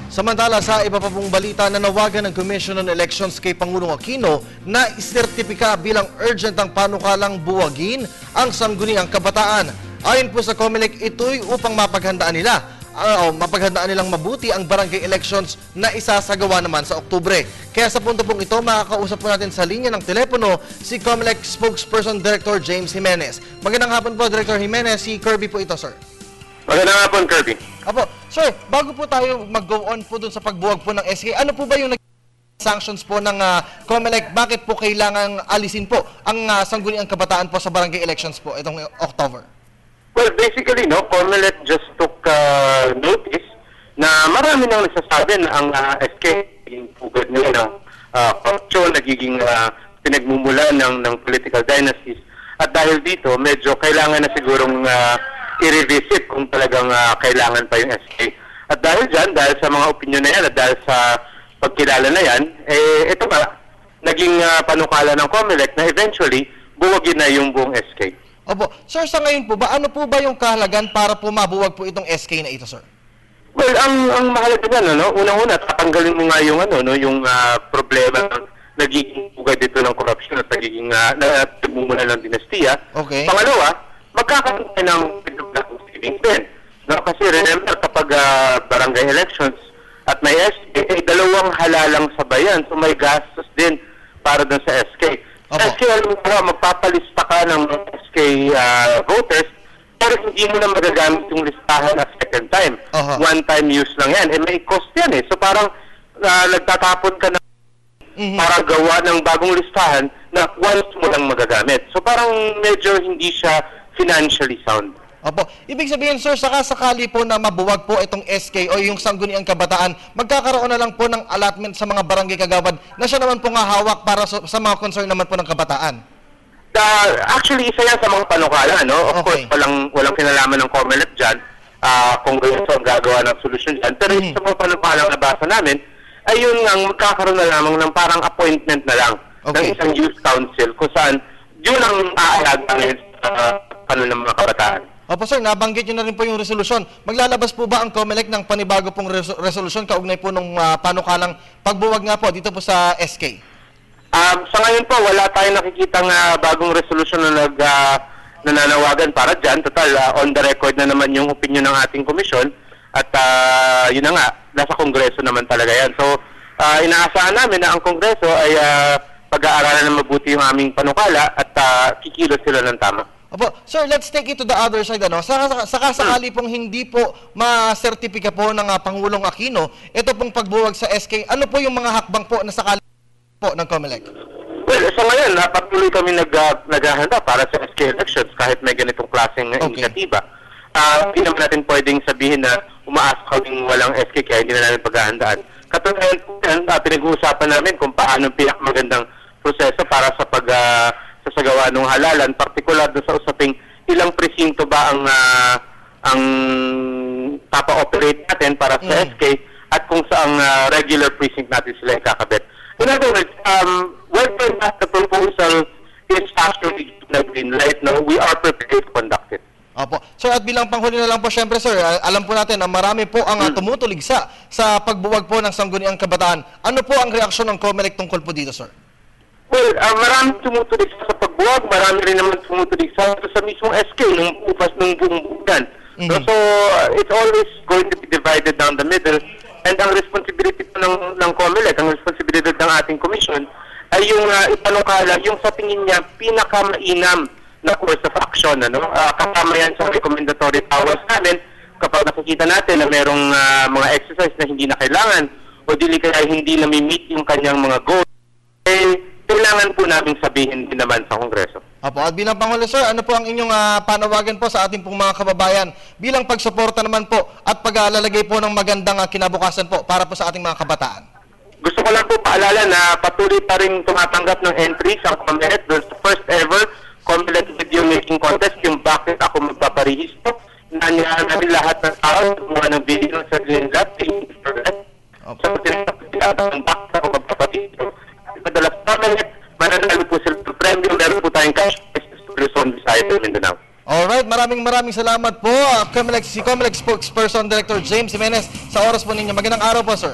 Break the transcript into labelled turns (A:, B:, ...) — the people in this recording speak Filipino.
A: Samantala sa iba pa pong balita, nanawagan ng Commission on Elections kay Pangulong Aquino na isertipika bilang urgent ang panukalang buwagin ang sangguniang kabataan. Ayon po sa COMELEC, ito'y upang mapaghandaan nilang mabuti ang barangay elections na isasagawa naman sa Oktubre. Kaya sa punto pong ito, makakausap po natin sa linya ng telepono si COMELEC spokesperson Director James Jimenez. Magandang hapon po, Director Jimenez. Si Kirby po ito, sir.
B: Magandang hapon, Kirby.
A: Apo, sir, bago po tayo mag-go on po dun sa pagbuwag po ng SK, ano po ba yung sanctions po ng COMELEC? Bakit po kailangan alisin po ang sangguniang kabataan po sa barangay elections po itong October?
B: Well, basically, COMELEC just took notice na marami nang nagsasabi na ang SK naging pugad nila ng corruption, nagiging pinagmumula ng political dynasties. At dahil dito, medyo kailangan na sigurong i-revisit kung talagang kailangan pa yung SK. At dahil dyan, dahil sa mga opinion na yan at dahil sa pagkilala na yan, ito ba, naging panukala ng COMELEC na eventually buwagin na yung buong SK.
A: Opo. Sir, sa ngayon po ba, ano po ba yung kahalagan para po mabuwag po itong SK na ito, sir?
B: Well, ang mahalaga yan, unang-una, tatanggalin mo nga yung, yung problema ng nagiging bugay dito ng corruption at nagiging nagmumula ng dinastiya.
A: Okay.
B: Pangalawa, magkakaroon tayo ng savings din. Kasi remember, kapag barangay elections at may SK, dalawang halalang sabayan. So may gastos din para dun sa SK. SK, magpapalista ka ng SK voters, pero hindi mo na magagamit yung listahan at second time. One-time use lang yan. May cost yan eh. So parang nagtatapon ka na para gawa ng bagong listahan na once mo lang magagamit. So parang medyo hindi siya financially sound.
A: Opo. Ibig sabihin, sir, sakali po na mabuwag po itong SK o yung sangguniang kabataan, magkakaroon na lang po ng allotment sa mga barangay kagawad na siya naman po nga hawak para sa mga concern naman po ng kabataan.
B: Actually, isa yan sa mga panukala, Of course, walang kinalaman ng COMELEC dyan, kung gusto ang gagawa ng solusyon dyan. Pero isa sa mga panukalang nabasa namin, ay yun ang magkakaroon na lamang ng parang appointment na lang ng isang youth council kung saan yun ang aalagaan sa ng mga kabataan.
A: Opo, sir, nabanggit nyo na rin po yung resolusyon. Maglalabas po ba ang COMELEC ng panibago pong resolusyon kaugnay po ng panukalang pagbuwag nga po dito po sa SK?
B: Sa ngayon po, wala tayong nakikitang bagong resolusyon na nananawagan para dyan. Total, on the record na naman yung opinion ng ating komisyon. At yun na nga, nasa Kongreso naman talaga yan. So, inaasahan namin na ang Kongreso ay pag-aaralan na mabuti yung aming panukala at kikilos sila ng tama.
A: Opo, sir, let's take it to the other side. Sakasakali pong hindi po ma-sertipika po ng Pangulong Aquino, ito pong pagbuwag sa SK, ano po yung mga hakbang po na sakali po ng COMELEC?
B: Well, sa ngayon, patuloy kami naghahanda para sa SK elections kahit may ganitong klaseng inisyatiba. Hindi naman natin pwedeng sabihin na umaasa kaming walang SK kaya hindi na namin paghahandaan. Katulad po yan, pinag-uusapan namin kung paano pinakamagandang proseso para sa sasagawa ng halalan, partikular doon sa usaping ilang presinto ba ang papa-operate natin para sa SK at kung saang regular precinct natin sila ikakabit. In other words, whether the proposal is actually na green light, we are prepared to conduct it.
A: Opo. Sir, at bilang panghuli na lang po, syempre sir, alam po natin na marami po ang tumutuligsa sa pagbuwag po ng sangguniang kabataan. Ano po ang reaksyon ng COMELEC tungkol po dito, sir?
B: Well, marami tumutulig sa pagbuwag, marami rin naman tumutulig sa mismong SK, nung upas ng buong bugan. So, it's always going to be divided down the middle. And ang responsibility ng COMELEC, ang responsibility ng ating commission, ay yung ipanukala, yung sa tingin niya, pinakamainam na course of action. Kasama yan sa recommendatory powers namin kapag nakikita natin na merong mga exercise na hindi na kailangan o dili kaya hindi na meet yung kanyang mga goals, kailangan po namin sabihin din naman sa Kongreso.
A: Apo, at bilang Pangulo, sir, ano po ang inyong panawagan po sa ating pong mga kababayan bilang pagsuporta naman po at paglalagay po ng magandang kinabukasan po para po sa ating mga kabataan?
B: Gusto ko lang po paalala na patuloy pa rin tumatanggap ng entries ang COMELEC doon sa first ever COMELEC video making contest, yung bakit ako magpaparehistro. Nanyahan namin lahat ng tao, gumawa ng video sa nila, so tinatang bakit ako magpaparehistro. Madalas mananalo po sila ng premium, meron po tayong cash to Luzon, Visayas, Mindanao.
A: Alright, maraming salamat po, si Comelec spokesperson Director James Jimenez, sa oras po ninyo. Magandang araw po, sir.